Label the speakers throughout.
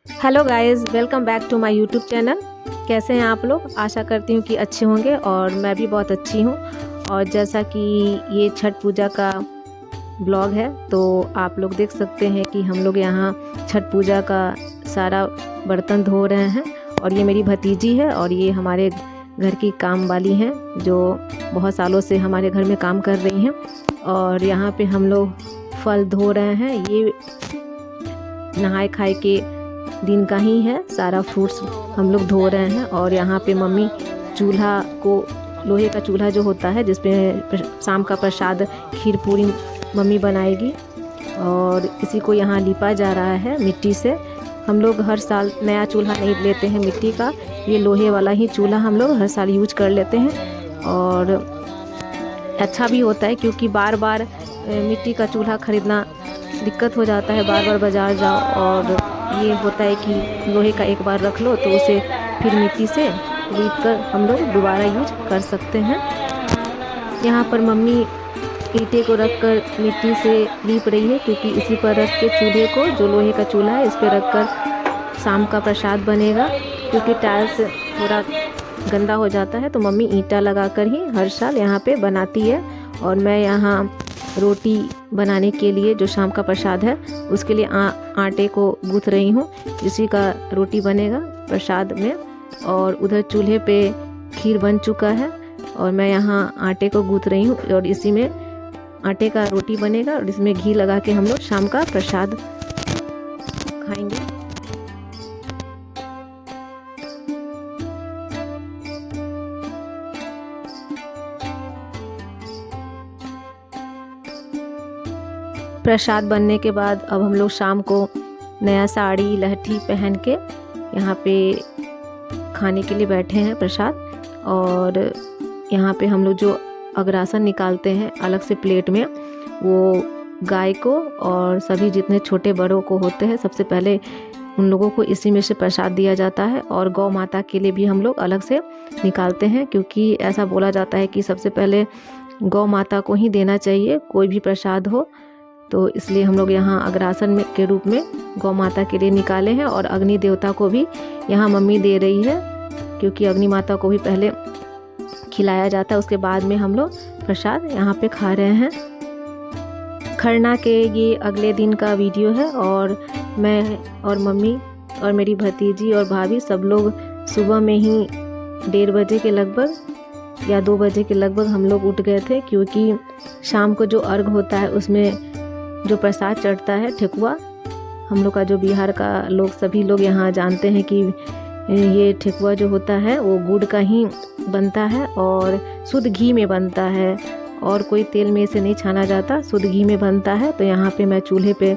Speaker 1: Hello guys, welcome back to my YouTube channel. कैसे हैं आप लोग? आशा करती हूँ कि अच्छे होंगे और मैं भी बहुत अच्छी हूँ। और जैसा कि ये छठ पूजा का ब्लॉग है तो आप लोग देख सकते हैं कि हम लोग यहाँ छठ पूजा का सारा बर्तन धो रहे हैं। और ये मेरी भतीजी है और ये हमारे घर की काम वाली हैं जो बहुत सालों से हमारे घर में काम कर रही हैं। और यहाँ पे हम लोग फल धो रहे हैं। ये नहाए खाए के दिन का ही है, सारा फ्रूट्स हम लोग धो रहे हैं। और यहाँ पे मम्मी चूल्हा को, लोहे का चूल्हा जो होता है जिसपे शाम का प्रसाद खीर पूरी मम्मी बनाएगी, और इसी को यहाँ लिपा जा रहा है मिट्टी से। हम लोग हर साल नया चूल्हा नहीं लेते हैं मिट्टी का, ये लोहे वाला ही चूल्हा हम लोग हर साल यूज कर लेते हैं। और अच्छा भी होता है क्योंकि बार बार मिट्टी का चूल्हा खरीदना दिक्कत हो जाता है, बार बार बाज़ार जाओ। और ये होता है कि लोहे का एक बार रख लो तो उसे फिर मिट्टी से लीप कर हम लोग दोबारा यूज कर सकते हैं। यहाँ पर मम्मी ईंटे को रख कर मिट्टी से लीप रही है क्योंकि इसी पर रख के चूल्हे को, जो लोहे का चूल्हा है, इस पर रख कर शाम का प्रसाद बनेगा। क्योंकि टाइल्स थोड़ा गंदा हो जाता है तो मम्मी ईंटा लगा कर ही हर साल यहाँ पे बनाती है। और मैं यहाँ रोटी बनाने के लिए, जो शाम का प्रसाद है उसके लिए आटे को गूँथ रही हूँ, इसी का रोटी बनेगा प्रसाद में। और उधर चूल्हे पे खीर बन चुका है और मैं यहाँ आटे को गूँथ रही हूँ और इसी में आटे का रोटी बनेगा और इसमें घी लगा के हम लोग शाम का प्रसाद खाएंगे। प्रसाद बनने के बाद अब हम लोग शाम को नया साड़ी लहठी पहन के यहाँ पे खाने के लिए बैठे हैं प्रसाद। और यहाँ पे हम लोग जो अग्रासन निकालते हैं अलग से प्लेट में, वो गाय को और सभी जितने छोटे बड़ों को होते हैं सबसे पहले उन लोगों को इसी में से प्रसाद दिया जाता है। और गौ माता के लिए भी हम लोग अलग से निकालते हैं क्योंकि ऐसा बोला जाता है कि सबसे पहले गौ माता को ही देना चाहिए कोई भी प्रसाद हो। तो इसलिए हम लोग यहाँ अग्रासन में के रूप में गौ माता के लिए निकाले हैं। और अग्नि देवता को भी यहाँ मम्मी दे रही है क्योंकि अग्नि माता को भी पहले खिलाया जाता है, उसके बाद में हम लोग प्रसाद यहाँ पे खा रहे हैं। खरना के ये अगले दिन का वीडियो है और मैं और मम्मी और मेरी भतीजी और भाभी सब लोग सुबह में ही 1:30 बजे के लगभग या 2 बजे के लगभग हम लोग उठ गए थे क्योंकि शाम को जो अर्घ होता है उसमें जो प्रसाद चढ़ता है ठेकुआ, हम लोग का जो बिहार का लोग सभी लोग यहाँ जानते हैं कि ये ठेकुआ जो होता है वो गुड़ का ही बनता है और शुद्ध घी में बनता है और कोई तेल में इसे नहीं छाना जाता, शुद्ध घी में बनता है। तो यहाँ पे मैं चूल्हे पे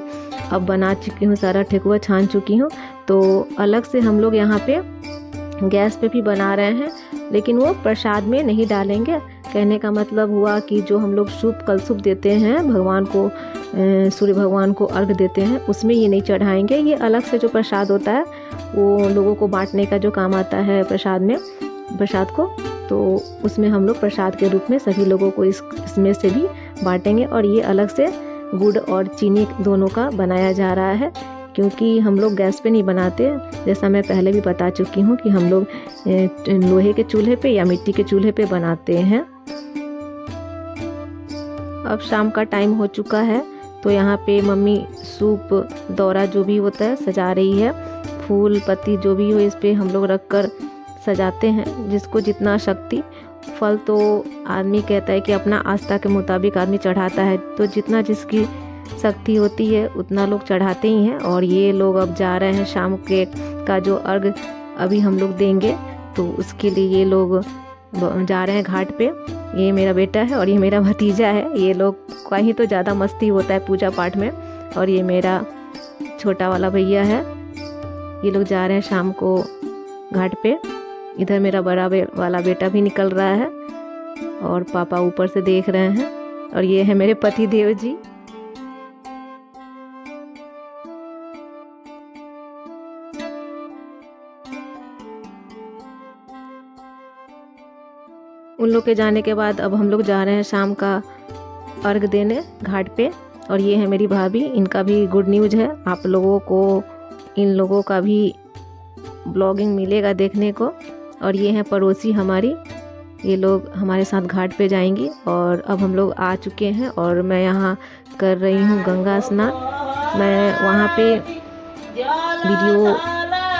Speaker 1: अब बना चुकी हूँ, सारा ठेकुआ छान चुकी हूँ। तो अलग से हम लोग यहाँ पे गैस पे भी बना रहे हैं, लेकिन वो प्रसाद में नहीं डालेंगे। कहने का मतलब हुआ कि जो हम लोग सूप कलसूप देते हैं भगवान को, सूर्य भगवान को अर्घ देते हैं, उसमें ये नहीं चढ़ाएंगे। ये अलग से जो प्रसाद होता है वो लोगों को बांटने का जो काम आता है प्रसाद में, प्रसाद को, तो उसमें हम लोग प्रसाद के रूप में सभी लोगों को इसमें से भी बांटेंगे। और ये अलग से गुड़ और चीनी दोनों का बनाया जा रहा है क्योंकि हम लोग गैस पे नहीं बनाते। जैसा मैं पहले भी बता चुकी हूँ कि हम लोग लोहे के चूल्हे पे या मिट्टी के चूल्हे पे बनाते हैं। अब शाम का टाइम हो चुका है तो यहाँ पे मम्मी सूप दौरा जो भी होता है सजा रही है। फूल पत्ती जो भी हो इस पे हम लोग रख कर सजाते हैं, जिसको जितना शक्ति। फल तो आदमी कहता है कि अपना आस्था के मुताबिक आदमी चढ़ाता है, तो जितना जिसकी शक्ति होती है उतना लोग चढ़ाते ही हैं। और ये लोग अब जा रहे हैं शाम के का जो अर्घ अभी हम लोग देंगे तो उसके लिए ये लोग जा रहे हैं घाट पे। ये मेरा बेटा है और ये मेरा भतीजा है। ये लोग का ही तो ज़्यादा मस्ती होता है पूजा पाठ में। और ये मेरा छोटा वाला भैया है। ये लोग जा रहे हैं शाम को घाट पे। इधर मेरा बड़ा वाला बेटा भी निकल रहा है और पापा ऊपर से देख रहे हैं। और ये है मेरे पति देव जी। उन लोग के जाने के बाद अब हम लोग जा रहे हैं शाम का अर्घ देने घाट पे। और ये है मेरी भाभी, इनका भी गुड न्यूज़ है, आप लोगों को इन लोगों का भी ब्लॉगिंग मिलेगा देखने को। और ये हैं पड़ोसी हमारी, ये लोग हमारे साथ घाट पे जाएंगी। और अब हम लोग आ चुके हैं और मैं यहाँ कर रही हूँ गंगा स्नान। मैं वहाँ पे वीडियो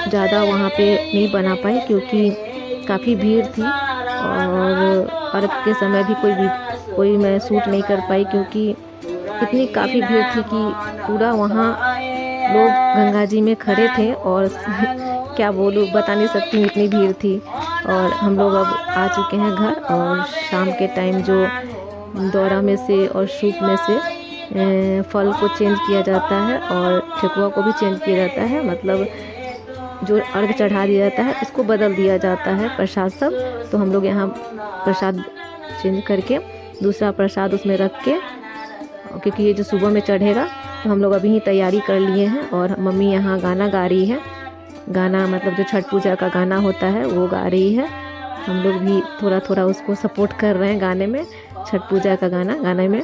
Speaker 1: ज़्यादा वहाँ पे नहीं बना पाई क्योंकि काफ़ी भीड़ थी, और अर्घ के समय भी कोई मैं शूट नहीं कर पाई क्योंकि इतनी काफ़ी भीड़ थी कि पूरा वहाँ लोग गंगा जी में खड़े थे। और क्या बोलूँ, बता नहीं सकती हूँ, इतनी भीड़ थी। और हम लोग अब आ चुके हैं घर, और शाम के टाइम जो दौरा में से और सूप में से फल को चेंज किया जाता है और ठेकुआ को भी चेंज किया जाता है, मतलब जो अर्घ चढ़ा दिया जाता है उसको बदल दिया जाता है प्रसाद सब। तो हम लोग यहाँ प्रसाद चेंज करके दूसरा प्रसाद उसमें रख के, क्योंकि ये जो सुबह में चढ़ेगा, तो हम लोग अभी ही तैयारी कर लिए हैं। और मम्मी यहाँ गाना गा रही है, गाना मतलब जो छठ पूजा का गाना होता है वो गा रही है। हम लोग भी थोड़ा थोड़ा उसको सपोर्ट कर रहे हैं गाने में, छठ पूजा का गाना गाने में।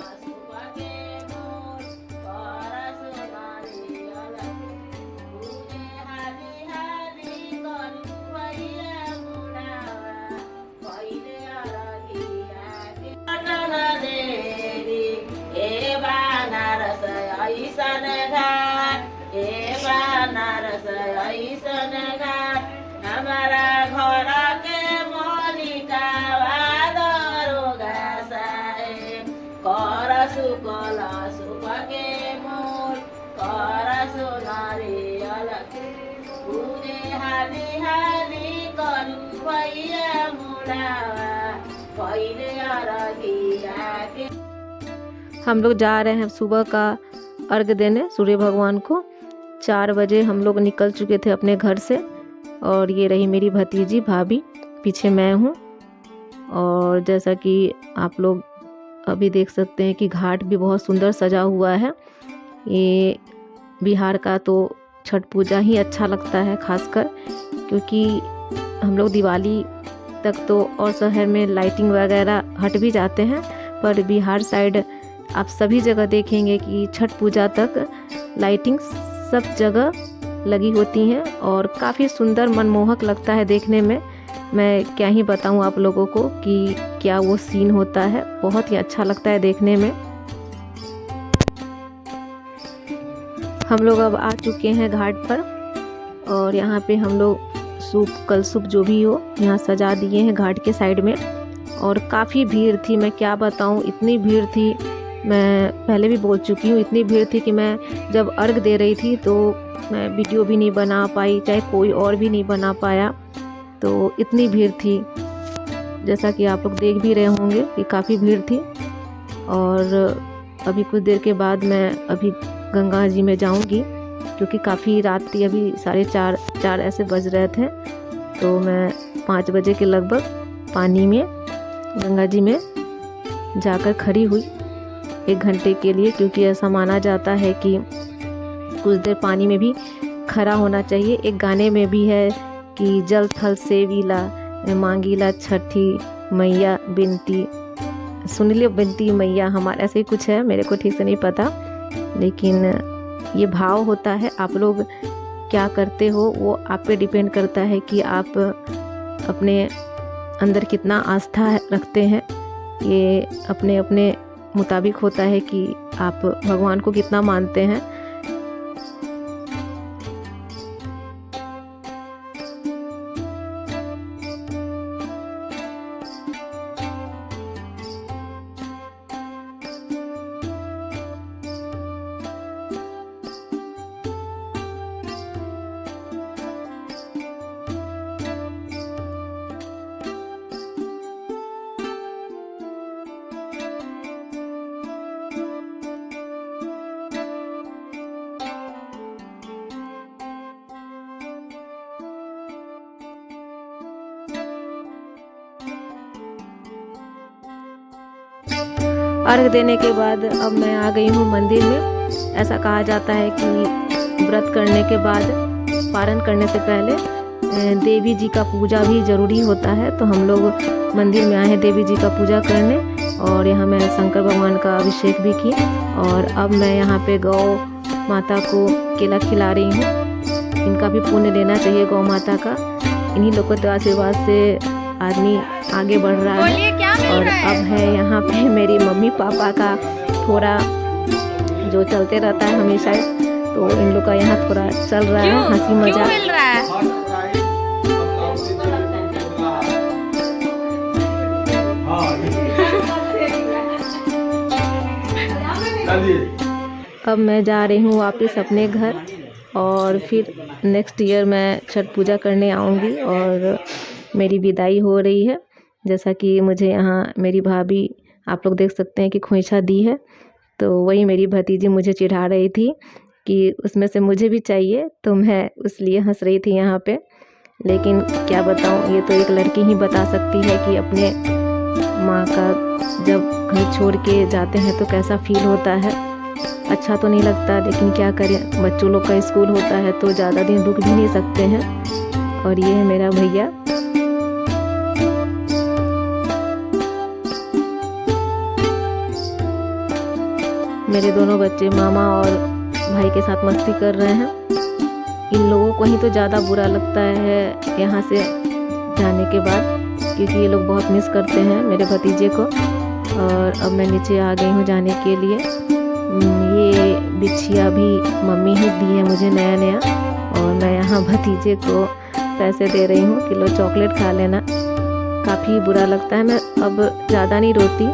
Speaker 1: हम लोग जा रहे हैं सुबह का अर्घ देने सूर्य भगवान को। 4 बजे हम लोग निकल चुके थे अपने घर से। और ये रही मेरी भतीजी भाभी, पीछे मैं हूँ। और जैसा कि आप लोग अभी देख सकते हैं कि घाट भी बहुत सुंदर सजा हुआ है। ये बिहार का तो छठ पूजा ही अच्छा लगता है खासकर, क्योंकि हम लोग दिवाली तक तो और शहर में लाइटिंग वगैरह हट भी जाते हैं, पर बिहार साइड आप सभी जगह देखेंगे कि छठ पूजा तक लाइटिंग सब जगह लगी होती हैं और काफ़ी सुंदर मनमोहक लगता है देखने में। मैं क्या ही बताऊं आप लोगों को कि क्या वो सीन होता है, बहुत ही अच्छा लगता है देखने में। हम लोग अब आ चुके हैं घाट पर, और यहाँ पे हम लोग सूप कलसूप जो भी हो यहाँ सजा दिए हैं घाट के साइड में। और काफ़ी भीड़ थी, मैं क्या बताऊं, इतनी भीड़ थी, मैं पहले भी बोल चुकी हूँ, इतनी भीड़ थी कि मैं जब अर्घ दे रही थी तो मैं वीडियो भी नहीं बना पाई, चाहे कोई और भी नहीं बना पाया, तो इतनी भीड़ थी। जैसा कि आप लोग देख भी रहे होंगे कि काफ़ी भीड़ थी। और अभी कुछ देर के बाद मैं अभी गंगा जी में जाऊंगी, क्योंकि काफ़ी रात थी, अभी 4:30 ऐसे बज रहे थे। तो मैं 5 बजे के लगभग पानी में गंगा जी में जाकर खड़ी हुई 1 घंटे के लिए, क्योंकि ऐसा माना जाता है कि कुछ देर पानी में भी खड़ा होना चाहिए। एक गाने में भी है कि जल थल से वीला मांगीला छठी मैया बिनती, सुन लियो बिनती मैया हमारा, ऐसे ही कुछ है, मेरे को ठीक से नहीं पता, लेकिन ये भाव होता है। आप लोग क्या करते हो वो आप पे डिपेंड करता है कि आप अपने अंदर कितना आस्था रखते हैं। ये अपने अपने मुताबिक होता है कि आप भगवान को कितना मानते हैं। अर्घ देने के बाद अब मैं आ गई हूँ मंदिर में। ऐसा कहा जाता है कि व्रत करने के बाद, पारण करने से पहले देवी जी का पूजा भी ज़रूरी होता है। तो हम लोग मंदिर में आए हैं देवी जी का पूजा करने, और यहाँ मैं शंकर भगवान का अभिषेक भी की। और अब मैं यहाँ पे गौ माता को केला खिला रही हूँ। इनका भी पुण्य लेना चाहिए गौ माता का। इन्हीं लोगों के आशीर्वाद से आदमी आगे बढ़ रहा है। और अब है यहाँ पे मेरी मम्मी पापा का थोड़ा जो चलते रहता है हमेशा, तो इन लोग का यहाँ थोड़ा चल रहा है हंसी मजाक। अब मैं जा रही हूँ वापस अपने घर, और फिर नेक्स्ट ईयर मैं छठ पूजा करने आऊँगी और मेरी विदाई हो रही है। जैसा कि मुझे यहाँ मेरी भाभी, आप लोग देख सकते हैं कि खोइछा दी है, तो वही मेरी भतीजी मुझे चिढ़ा रही थी कि उसमें से मुझे भी चाहिए, तो मैं उसलिए हंस रही थी यहाँ पे। लेकिन क्या बताऊँ, ये तो एक लड़की ही बता सकती है कि अपने माँ का जब घर छोड़ के जाते हैं तो कैसा फील होता है। अच्छा तो नहीं लगता, लेकिन क्या करें, बच्चों लोग का स्कूल होता है तो ज़्यादा दिन रुक भी नहीं सकते हैं। और ये है मेरा भैया। मेरे दोनों बच्चे मामा और भाई के साथ मस्ती कर रहे हैं। इन लोगों को ही तो ज़्यादा बुरा लगता है यहाँ से जाने के बाद, क्योंकि ये लोग बहुत मिस करते हैं मेरे भतीजे को। और अब मैं नीचे आ गई हूँ जाने के लिए। ये बिछिया भी मम्मी ही दी है मुझे नया नया, और मैं यहाँ भतीजे को पैसे दे रही हूँ कि लो चॉकलेट खा लेना। काफ़ी बुरा लगता है। मैं अब ज़्यादा नहीं रोती,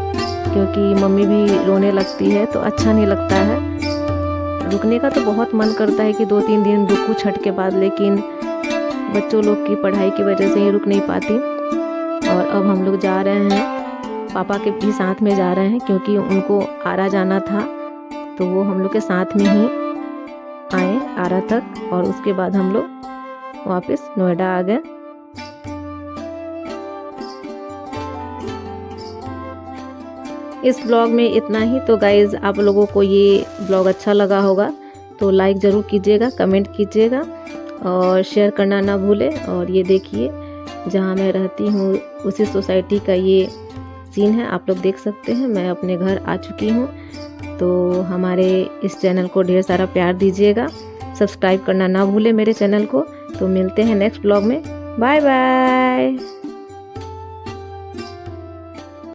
Speaker 1: क्योंकि मम्मी भी रोने लगती है तो अच्छा नहीं लगता है। रुकने का तो बहुत मन करता है कि 2-3 दिन रुकूं छठ के बाद, लेकिन बच्चों लोग की पढ़ाई की वजह से ही रुक नहीं पाती। और अब हम लोग जा रहे हैं, पापा के भी साथ में जा रहे हैं, क्योंकि उनको आरा जाना था, तो वो हम लोग के साथ में ही आए आरा तक, और उसके बाद हम लोग वापस नोएडा आ गए। इस ब्लॉग में इतना ही। तो गाइज़, आप लोगों को ये ब्लॉग अच्छा लगा होगा तो लाइक ज़रूर कीजिएगा, कमेंट कीजिएगा और शेयर करना ना भूलें। और ये देखिए, जहाँ मैं रहती हूँ उसी सोसाइटी का ये सीन है, आप लोग देख सकते हैं। मैं अपने घर आ चुकी हूँ। तो हमारे इस चैनल को ढेर सारा प्यार दीजिएगा, सब्सक्राइब करना ना भूलें मेरे चैनल को। तो मिलते हैं नेक्स्ट ब्लॉग में। Bye bye.